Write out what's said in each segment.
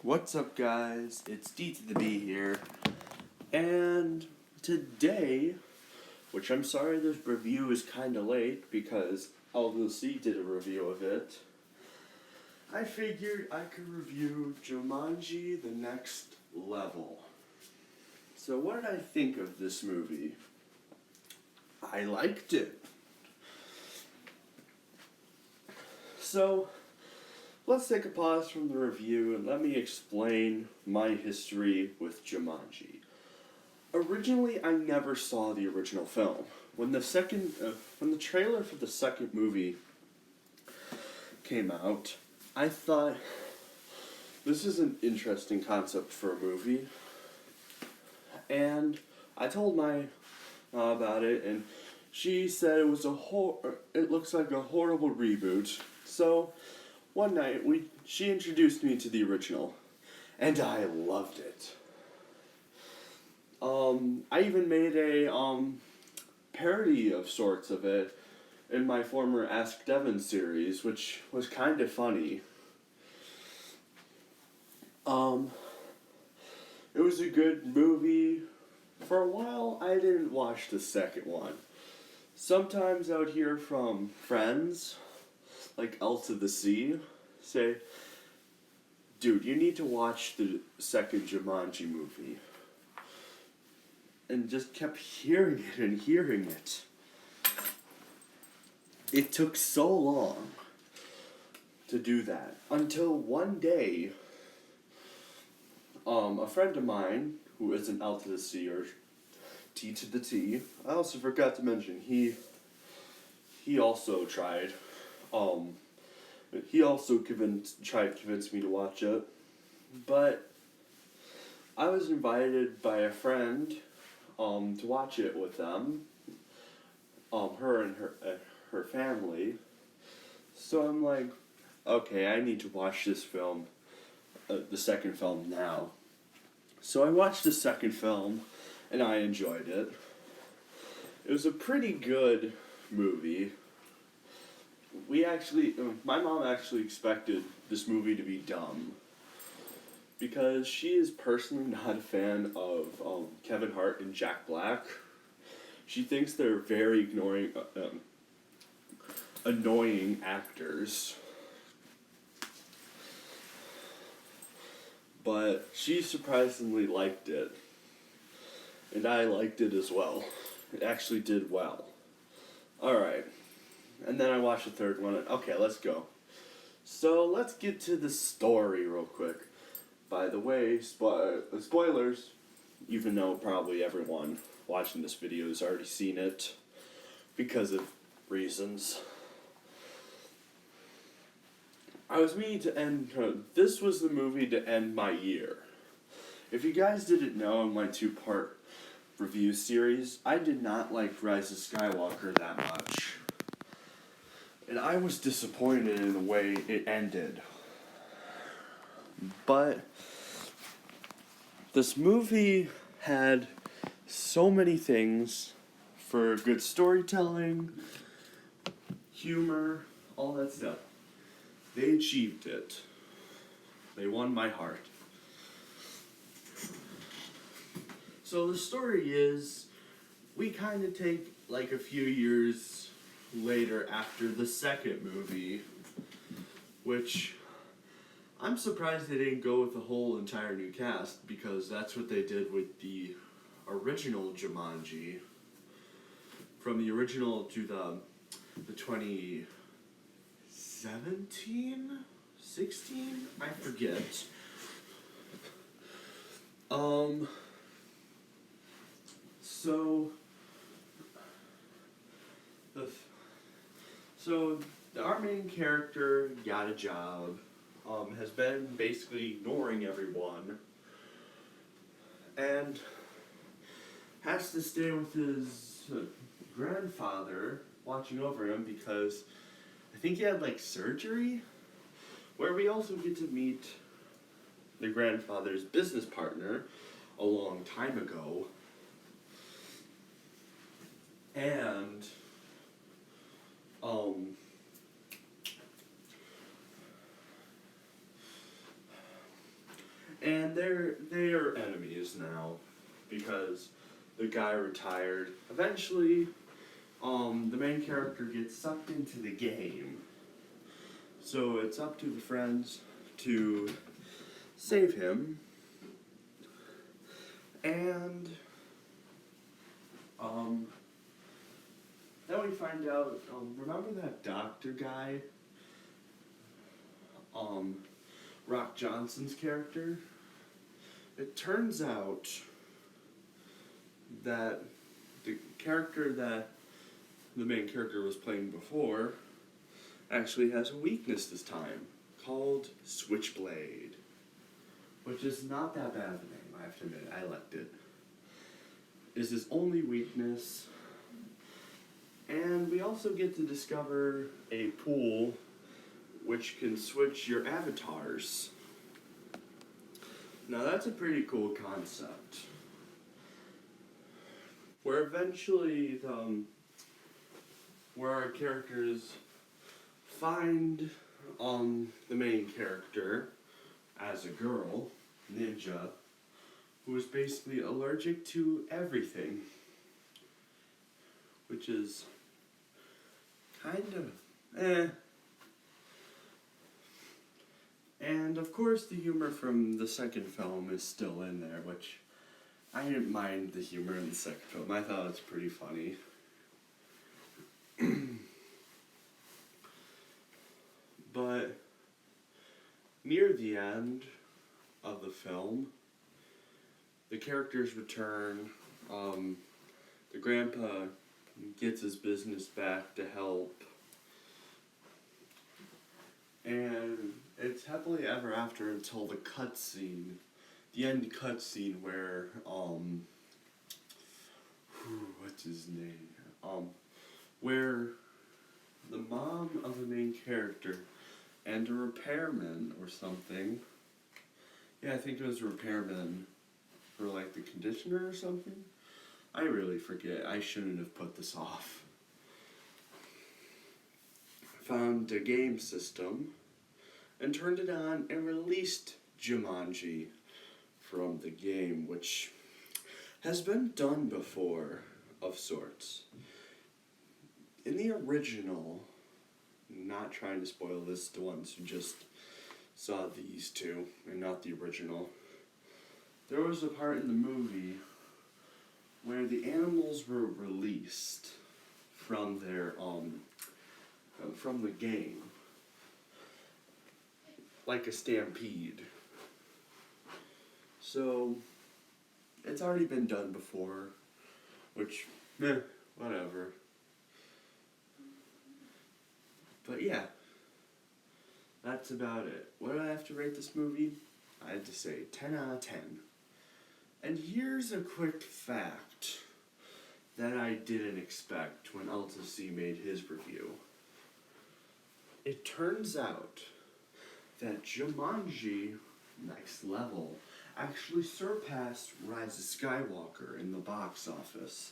What's up, guys? It's D to the B here, and today, which I'm sorry this review is kind of late because LLC did a review of it, I figured I could review Jumanji: The Next Level. So what did I think of this movie? I liked it. So, let's take a pause from the review and let me explain my history with Jumanji. Originally, I never saw the original film. When the trailer for the second movie came out, I thought, this is an interesting concept for a movie. And I told my about it, and she said it was it looks like a horrible reboot. So, one night, she introduced me to the original, and I loved it. I even made a parody of sorts of it in my former Ask Devin series, which was kind of funny. It was a good movie. For a while, I didn't watch the second one. Sometimes I would hear from friends, like L to the C, say, dude, you need to watch the second Jumanji movie. And just kept hearing it and hearing it. It took so long to do that. Until one day, a friend of mine, who isn't L to the C or T to the T, I also forgot to mention, he also tried. He also tried to convince me to watch it, but I was invited by a friend to watch it with them, her and her family. So I'm like, okay, I need to watch this film, the second film now. So I watched the second film, and I enjoyed it. It was a pretty good movie. My mom actually expected this movie to be dumb, because she is personally not a fan of Kevin Hart and Jack Black. She thinks they're very annoying actors. But she surprisingly liked it. And I liked it as well. It actually did well. Alright. And then I watched the third one, and okay, let's go. So, let's get to the story real quick. By the way, spoilers, even though probably everyone watching this video has already seen it, because of reasons. This was the movie to end my year. If you guys didn't know, in my 2-part review series, I did not like Rise of Skywalker that much. And I was disappointed in the way it ended. But this movie had so many things for good storytelling, humor, all that stuff. They achieved it. They won my heart. So the story is, we kind of take like a few years later after the second movie, which I'm surprised they didn't go with the whole entire new cast, because that's what they did with the original Jumanji. From the original to the 2017? 16? I forget. So our main character got a job, has been basically ignoring everyone, and has to stay with his grandfather watching over him because I think he had like surgery, where we also get to meet the grandfather's business partner a long time ago. And they're enemies now because the guy retired. Eventually, the main character gets sucked into the game. So it's up to the friends to save him. And then we find out, remember that doctor guy? Rock Johnson's character? It turns out that the character that the main character was playing before actually has a weakness this time, called Switchblade. Which is not that bad of a name, I have to admit, I liked it. Is his only weakness. And we also get to discover a pool which can switch your avatars. Now that's a pretty cool concept. Where eventually, where our characters find the main character as a girl, Ninja, who is basically allergic to everything. Which is kind of And of course the humor from the second film is still in there, which I didn't mind the humor in the second film. I thought it was pretty funny. But near the end of the film, the characters return. The grandpa gets his business back to help. And it's happily ever after until the cutscene, the end cutscene where, what's his name? Where the mom of the main character and a repairman or something, yeah, I think it was a repairman for like the conditioner or something. I really forget. I shouldn't have put this off. Found a game system and turned it on and released Jumanji from the game, which has been done before of sorts. In the original, not trying to spoil this to ones who just saw these two and not the original, there was a part in the movie where the animals were released from their from the game, like a stampede. So it's already been done before, which whatever. But yeah, that's about it. What do I have to rate this movie? I had to say 10 out of 10. And here's a quick fact that I didn't expect when Alta C made his review. It turns out that Jumanji Next Level actually surpassed Rise of Skywalker in the box office.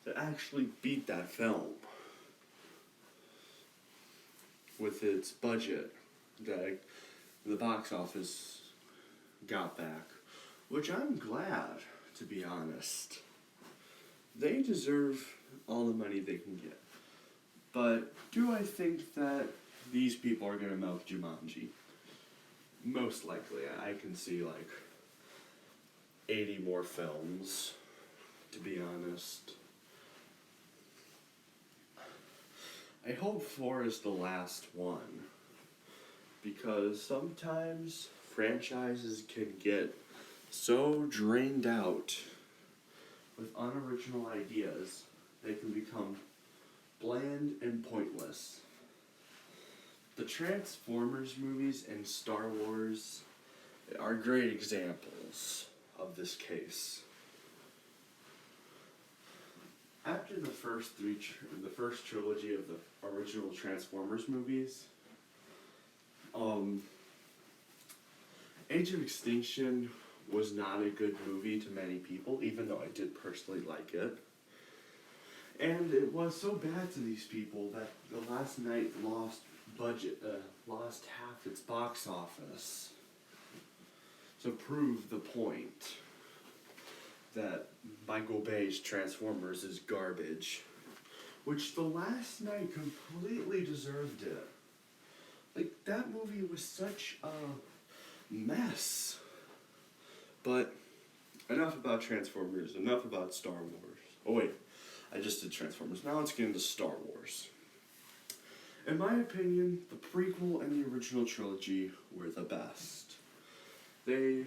It actually beat that film with its budget that the box office got back, which I'm glad, to be honest. They deserve all the money they can get. But do I think that these people are going to milk Jumanji? Most likely. I can see like 80 more films, to be honest. I hope 4 is the last one, because sometimes franchises can get so drained out with unoriginal ideas, they can become bland and pointless. The Transformers movies and Star Wars are great examples of this case. After the first trilogy of the original Transformers movies, Age of Extinction was not a good movie to many people, even though I did personally like it. And it was so bad to these people that the last night lost half its box office. To prove the point that Michael Bay's Transformers is garbage. Which The Last Night completely deserved it. Like, that movie was such a mess. But enough about Transformers, enough about Star Wars. Oh wait, I just did Transformers. Now let's get into Star Wars. In my opinion, the prequel and the original trilogy were the best. They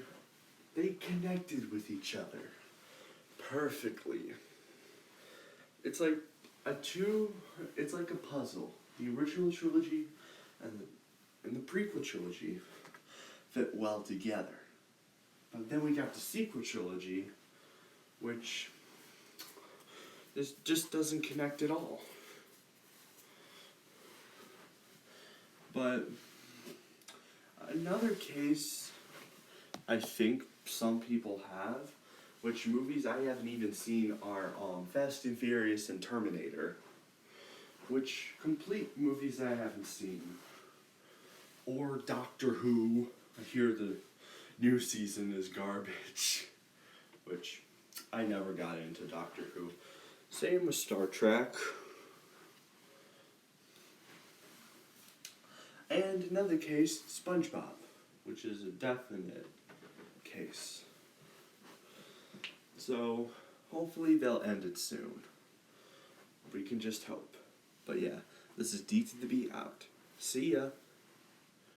connected with each other perfectly. It's like it's like a puzzle. The original trilogy and the prequel trilogy fit well together. But then we got the sequel trilogy, which this just doesn't connect at all. But another case I think some people have, which movies I haven't even seen, are Fast and Furious and Terminator, which complete movies I haven't seen. Or Doctor Who. I hear the new season is garbage, which I never got into Doctor Who. Same with Star Trek. And another case, SpongeBob, which is a definite case. So, hopefully they'll end it soon. We can just hope. But yeah, this is D to the B out. See ya.